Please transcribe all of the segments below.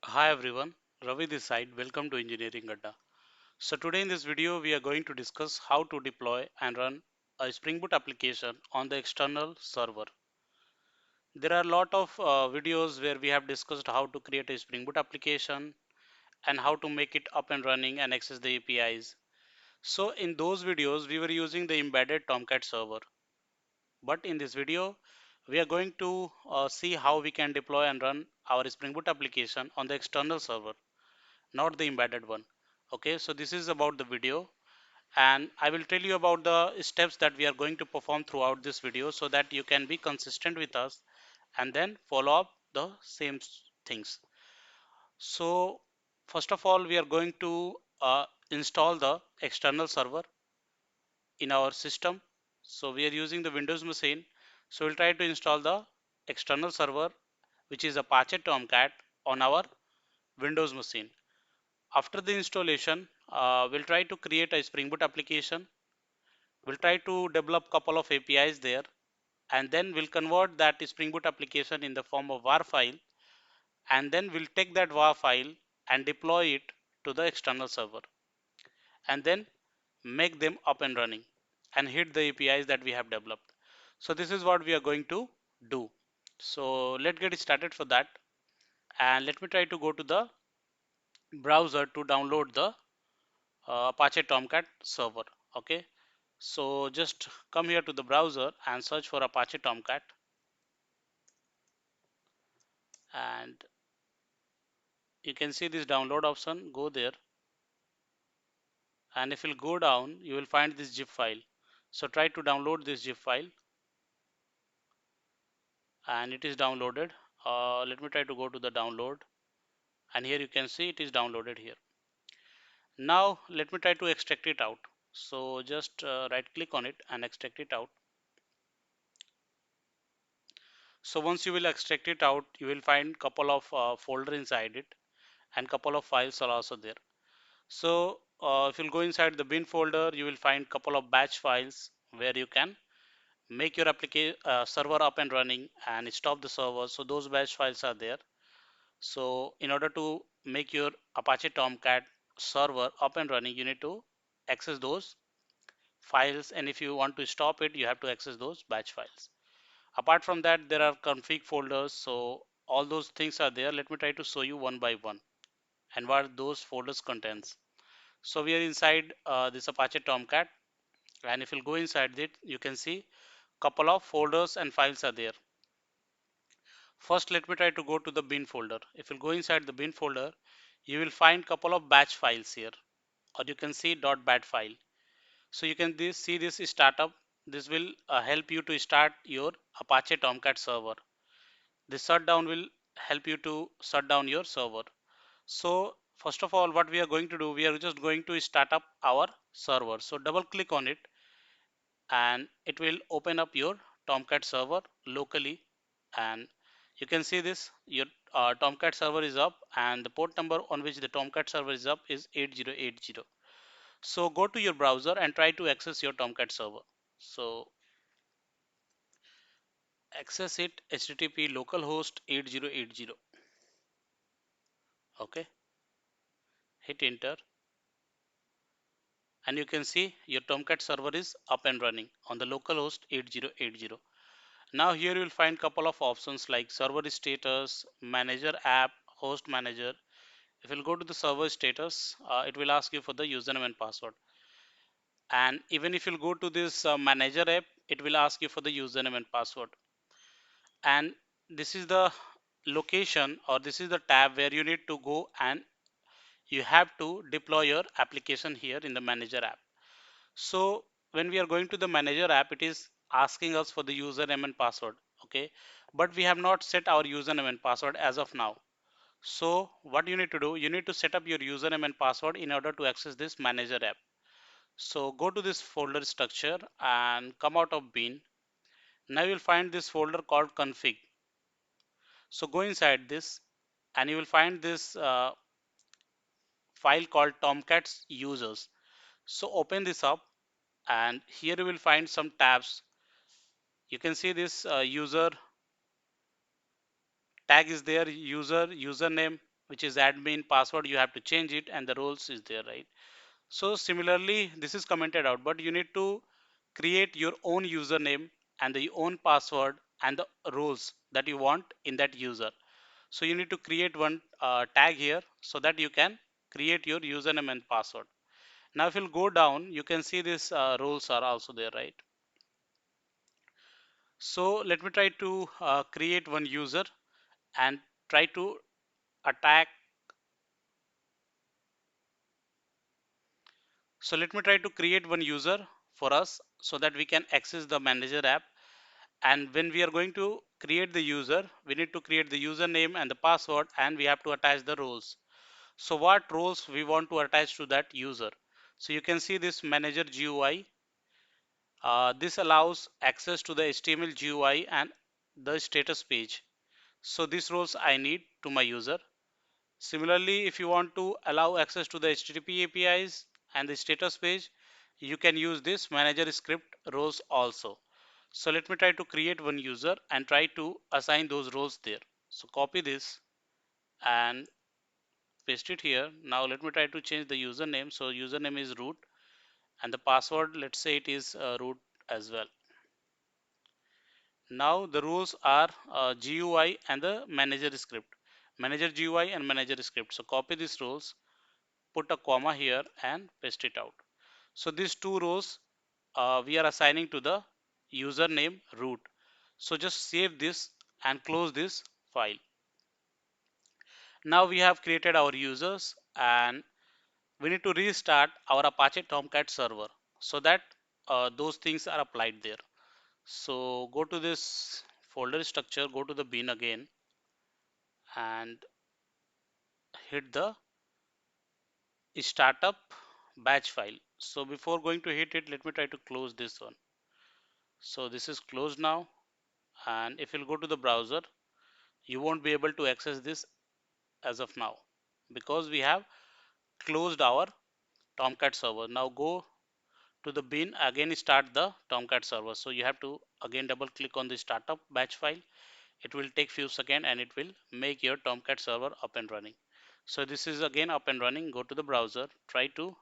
Hi everyone, Ravi this side. Welcome to Engineering Adda. So today in this video we are going to discuss how to deploy and run a Spring Boot application on the external server. There are a lot of videos where we have discussed how to create a Spring Boot application and how to make it up and running and access the APIs. So in those videos we were using the embedded Tomcat server. But in this video we are going to see how we can deploy and run our Spring Boot application on the external server, not the embedded one. Okay, so this is about the video, and I will tell you about the steps that we are going to perform throughout this video so that you can be consistent with us and then follow up the same things. So first of all, we are going to install the external server in our system. So we are using the Windows machine. So we'll try to install the external server, which is Apache Tomcat, on our Windows machine. After the installation, we'll try to create a Spring Boot application. We'll try to develop couple of APIs there, and then we'll convert that Spring Boot application in the form of WAR file, and then we'll take that WAR file and deploy it to the external server, and then make them up and running and hit the APIs that we have developed. So this is what we are going to do. So let's get started for that, and let me try to go to the browser to download the Apache Tomcat server. Okay, so just come here to the browser and search for Apache Tomcat, and you can see this download option. Go there, and if you go down you will find this zip file. So try to download this zip file, and it is downloaded. Let me try to go to the download, and here you can see it is downloaded here. Now let me try to extract it out. So just right click on it and extract it out. So once you will extract it out, you will find couple of folder inside it, and couple of files are also there. So if you'll go inside the bin folder, you will find couple of batch files where you can make your application server up and running and stop the server. So those batch files are there. So in order to make your Apache Tomcat server up and running, you need to access those files, and if you want to stop it, you have to access those batch files. Apart from that, there are config folders. So all those things are there. Let me try to show you one by one and what those folders contains. So we are inside this Apache Tomcat, and if you go inside it, you can see couple of folders and files are there. First, let me try to go to the bin folder. If you go inside the bin folder, you will find couple of batch files here, or you can see .bat file. So you can see this startup. This will help you to start your Apache Tomcat server. This shutdown will help you to shut down your server. So first of all, what we are going to do, we are just going to start up our server. So double click on it, and it will open up your Tomcat server locally, and you can see this your Tomcat server is up, and the port number on which the Tomcat server is up is 8080. So go to your browser and try to access your Tomcat server. So access it http localhost 8080. Okay, hit enter, and you can see your Tomcat server is up and running on the localhost 8080. Now here you will find couple of options like server status, manager app, host manager. If you'll go to the server status, it will ask you for the username and password. And even if you'll go to this manager app, it will ask you for the username and password. And this is the location, or this is the tab where you need to go and you have to deploy your application here in the manager app. So when we are going to the manager app, it is asking us for the username and password. Okay, but we have not set our username and password as of now. So what you need to do, you need to set up your username and password in order to access this manager app. So go to this folder structure and come out of bin. Now you'll find this folder called config. So go inside this, and you will find this file called tomcats users. So open this up, and here you will find some tabs. You can see this user tag is there, username, which is admin password, you have to change it, and the roles is there, right? So similarly, this is commented out, but you need to create your own username and the own password and the roles that you want in that user. So you need to create one tag here so that you can create your username and password. Now if you'll go down, you can see these roles are also there, right? So let me try to create one user and try to attack. So let me try to create one user for us so that we can access the manager app. And when we are going to create the user, we need to create the username and the password, and we have to attach the roles. So what roles we want to attach to that user? So you can see this manager GUI. This allows access to the HTML GUI and the status page. So these roles I need to my user. Similarly, if you want to allow access to the HTTP APIs and the status page, you can use this manager script roles also. So let me try to create one user and try to assign those roles there. So copy this and paste it here. Now let me try to change the username. So username is root and the password, let's say it is root as well. Now the rules are GUI and the manager script. Manager GUI and manager script. So copy these roles, put a comma here and paste it out. So these two rows we are assigning to the username root. So just save this and close this file. Now we have created our users and we need to restart our Apache Tomcat server so that those things are applied there. So go to this folder structure, go to the bin again and hit the startup batch file. So before going to hit it, let me try to close this one. So this is closed now, and if you'll go to the browser, you won't be able to access this as of now because we have closed our Tomcat server. Now go to the bin again, start the Tomcat server. So you have to again double click on the startup batch file. It will take few seconds and it will make your Tomcat server up and running. So this is again up and running. Go to the browser, try to,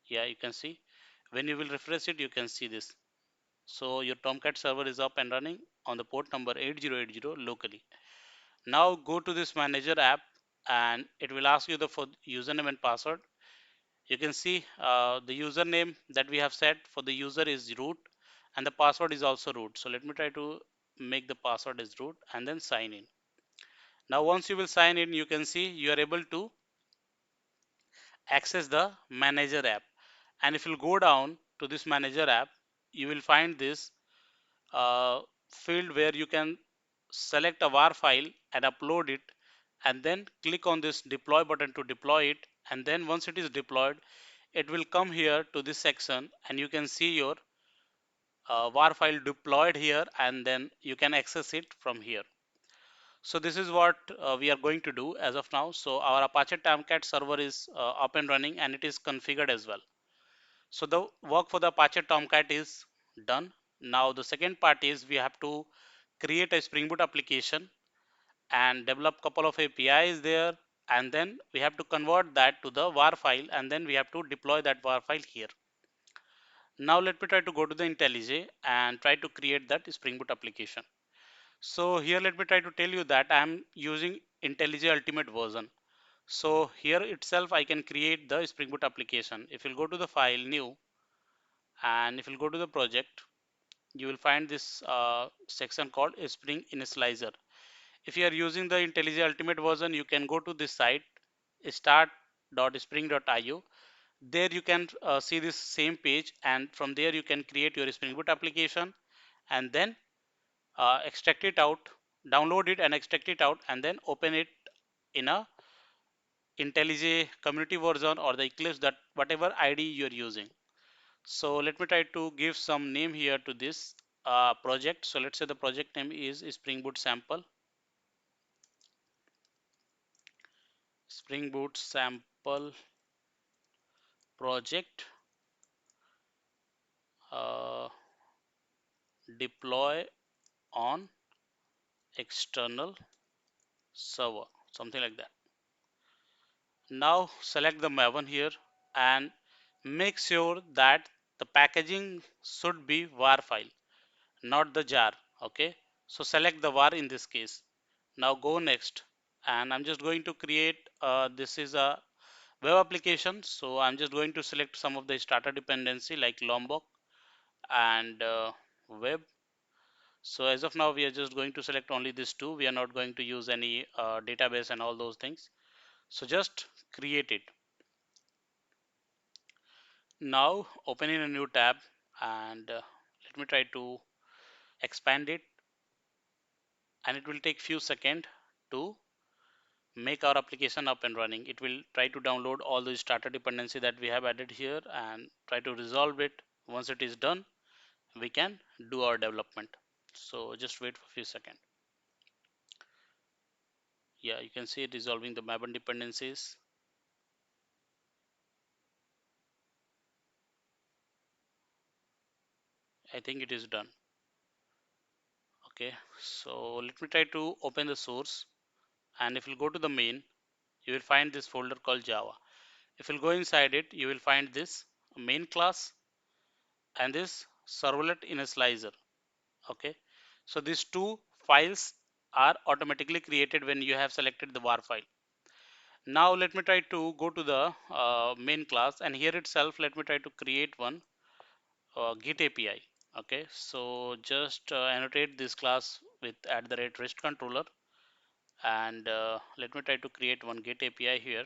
yeah, you can see when you will refresh it, you can see this. So your Tomcat server is up and running on the port number 8080 locally. Now go to this manager app and it will ask you the for username and password. You can see the username that we have set for the user is root and the password is also root. So let me try to make the password as root and then sign in. Now once you will sign in, you can see you are able to access the manager app. And if you go down to this manager app, you will find this field where you can select a war file and upload it and then click on this deploy button to deploy it, and then once it is deployed it will come here to this section and you can see your war file deployed here and then you can access it from here. So this is what we are going to do as of now. So our Apache Tomcat server is up and running and it is configured as well. So the work for the Apache Tomcat is done. Now the second part is we have to create a Spring Boot application and develop couple of APIs there, and then we have to convert that to the war file and then we have to deploy that war file here. Now let me try to go to the IntelliJ and try to create that Spring Boot application. So here let me try to tell you that I am using IntelliJ Ultimate version. So here itself I can create the Spring Boot application. If you'll go to the file new and if you'll go to the project, you will find this section called Spring Initializer. If you are using the IntelliJ Ultimate version, you can go to this site start.spring.io. There you can see this same page and from there you can create your Spring Boot application and then extract it out, download it and extract it out and then open it in a IntelliJ community version or the Eclipse, that whatever ID you are using. So let me try to give some name here to this project. So let's say the project name is Spring Boot sample, Spring Boot sample project, uh, deploy on external server, something like that. Now select the Maven here and make sure that the packaging should be var file, not the jar. Okay, so select the var in this case. Now go next, and I'm just going to create this is a web application, so I'm just going to select some of the starter dependency like Lombok and web. So as of now we are just going to select only these two. We are not going to use any database and all those things. So just create it. Now open in a new tab, and let me try to expand it, and it will take few seconds to make our application up and running. It will try to download all the starter dependency that we have added here and try to resolve it. Once it is done, we can do our development. So just wait for a few seconds. Yeah, you can see it resolving the Maven dependencies. I think it is done. Okay, so let me try to open the source, and if you go to the main, you will find this folder called Java. If you go inside it, you will find this main class and this servlet initializer. Okay, so these two files are automatically created when you have selected the var file. Now let me try to go to the main class, and here itself let me try to create one Git API. Okay, so just annotate this class with @REST controller, and let me try to create one Git API here,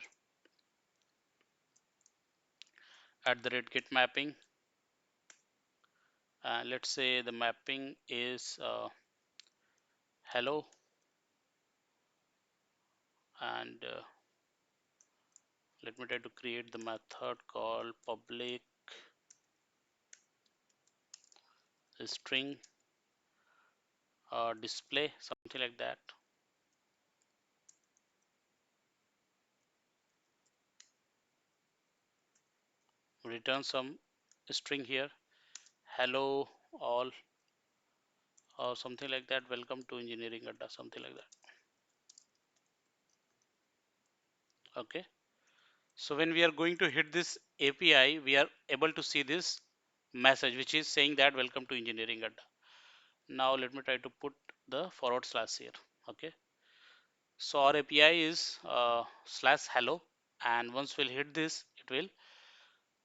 @Git mapping. Let's say the mapping is hello, and let me try to create the method called public string display, something like that. Return some string here, hello all, or something like that. Welcome to engineering Adda, something like that. Okay, so when we are going to hit this API, we are able to see this message which is saying that welcome to engineering Adda. Now let me try to put the forward slash here. Okay, so our API is slash hello, and once we'll hit this, it will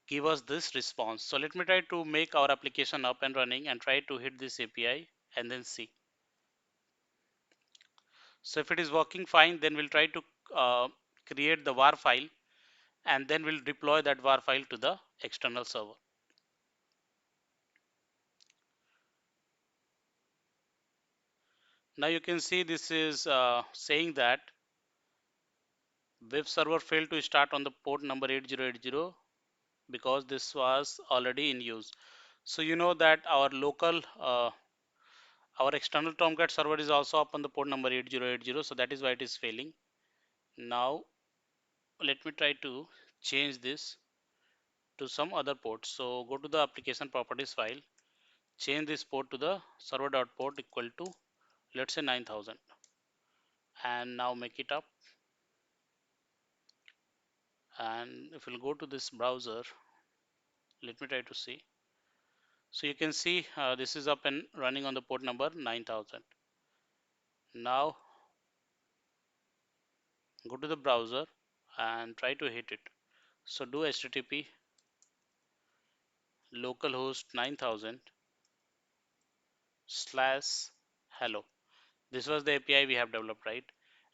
give us this response. So let me try to make our application up and running and try to hit this API and then see. So if it is working fine, then we'll try to create the var file, and then we'll deploy that var file to the external server. Now you can see this is saying that web server failed to start on the port number 8080 because this was already in use. So you know that our external Tomcat server is also up on the port number 8080, so that is why it is failing. Now let me try to change this to some other port. So go to the application properties file, change this port to the server.port equal to, let's say, 9000, and now make it up. And if we'll go to this browser, let me try to see. So you can see this is up and running on the port number 9000. Now go to the browser and try to hit it. So do http localhost 9000 slash hello. This was the API we have developed, right?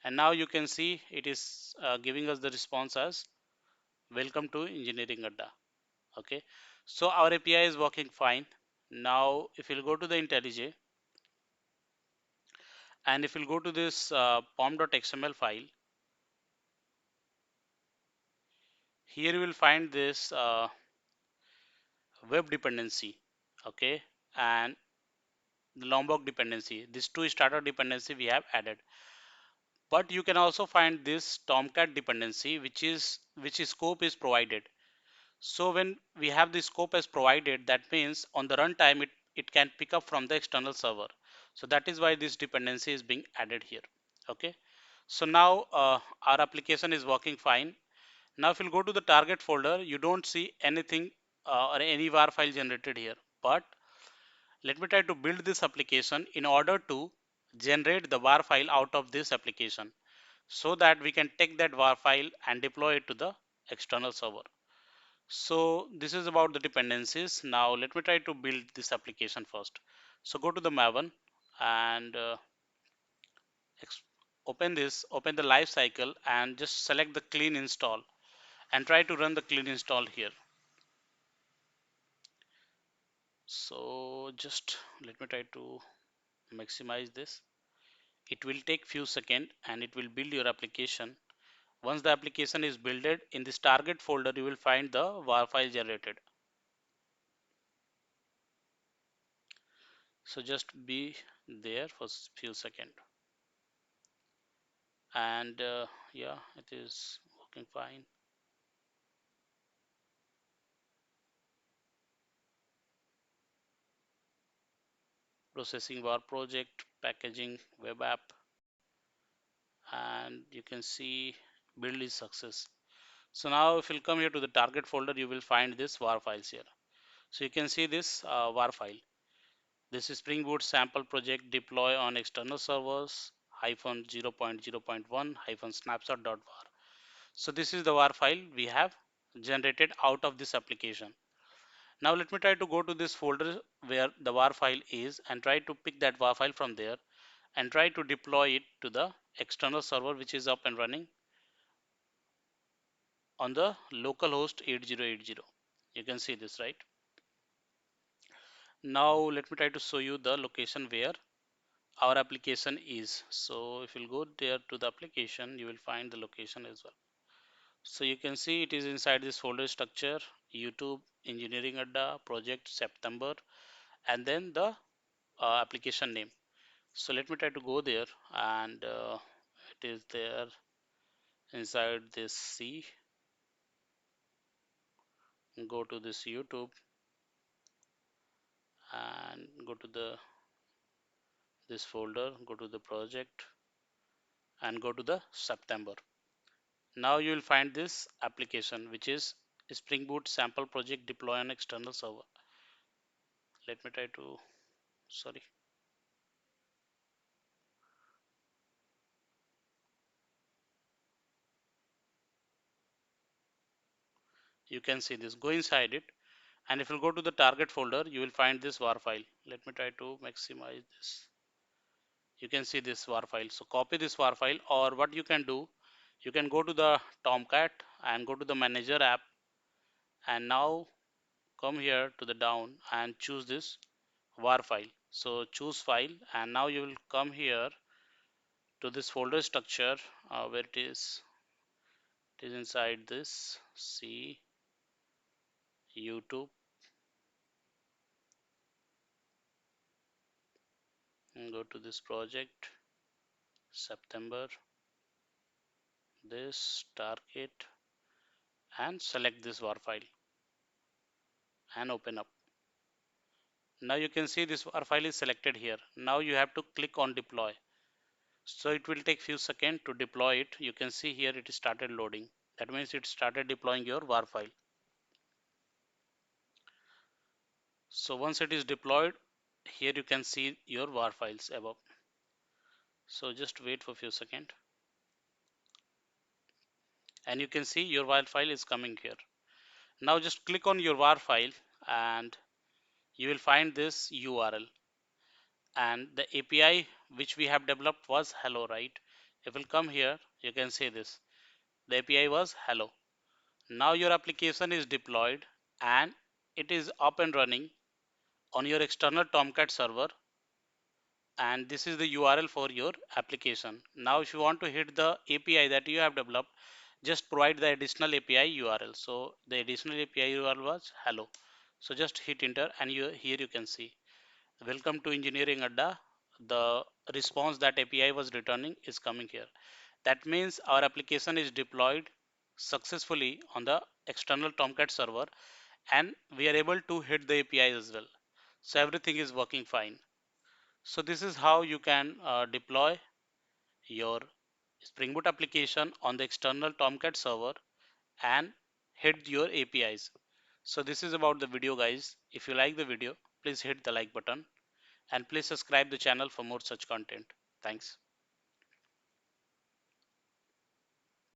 And now you can see it is giving us the response as welcome to engineering Adda. Okay, so our API is working fine. Now if you'll go to the IntelliJ, and if you'll go to this pom.xml file, here you will find this web dependency. Okay, and the Lombok dependency. These two starter dependency we have added. But you can also find this Tomcat dependency, which is scope is provided. So when we have the scope as provided, that means on the runtime it can pick up from the external server. So that is why this dependency is being added here. Okay. So now our application is working fine. Now if you go to the target folder, you don't see anything or any var file generated here. But let me try to build this application in order to generate the var file out of this application, so that we can take that var file and deploy it to the external server. So this is about the dependencies. Now let me try to build this application first. So go to the Maven and open the life cycle and just select the clean install and try to run the clean install here. So just let me try to maximize this. It will take few seconds and it will build your application. Once the application is builded, in this target folder you will find the var file generated. So just be there for few seconds. And yeah, it is working fine. Processing var project, packaging, web app, and you can see build is success. So now if you come here to the target folder, you will find this var files here. So you can see this var file. This is Spring Boot sample project deploy on external servers hyphen 0.0.1 hyphen snapshot.var. So this is the var file we have generated out of this application. Now let me try to go to this folder where the var file is and try to pick that var file from there and try to deploy it to the external server which is up and running on the localhost 8080. You can see this, right? Now let me try to show you the location where our application is. So if you'll go there to the application, you will find the location as well. So you can see it is inside this folder structure, YouTube, Engineering Adda, Project September, and then the application name. So let me try to go there and it is there inside this C. Go to this YouTube and go to the this folder, go to the project and go to the September. Now you will find this application which is Spring Boot sample project deploy on external server. Let me try to, sorry. You can see this, go inside it. And if you go to the target folder, you will find this var file. Let me try to maximize this. You can see this var file. So copy this var file, or what you can do, you can go to the Tomcat and go to the manager app and now come here to the down and choose this var file. So choose file and now you will come here to this folder structure where it is inside this C YouTube, and go to this project September, this target and select this war file and open up. Now you can see this war file is selected here. Now you have to click on deploy. So it will take few seconds to deploy it. You can see here it started loading. That means it started deploying your war file. So once it is deployed, here you can see your war files above. So just wait for a few seconds and you can see your war file is coming here. Now just click on your war file and you will find this URL, and the API which we have developed was hello, right? If we'll come here, you can see this. The API was hello. Now your application is deployed and it is up and running on your external Tomcat server, and this is the URL for your application. Now if you want to hit the API that you have developed, just provide the additional API URL. So the additional API URL was hello. So just hit enter and here you can see welcome to Engineering Adda. The response that API was returning is coming here. That means our application is deployed successfully on the external Tomcat server and we are able to hit the API as well. So everything is working fine. So this is how you can deploy your Spring Boot application on the external Tomcat server and hit your APIs. So this is about the video guys. If you like the video, please hit the like button and please subscribe the channel for more such content. Thanks.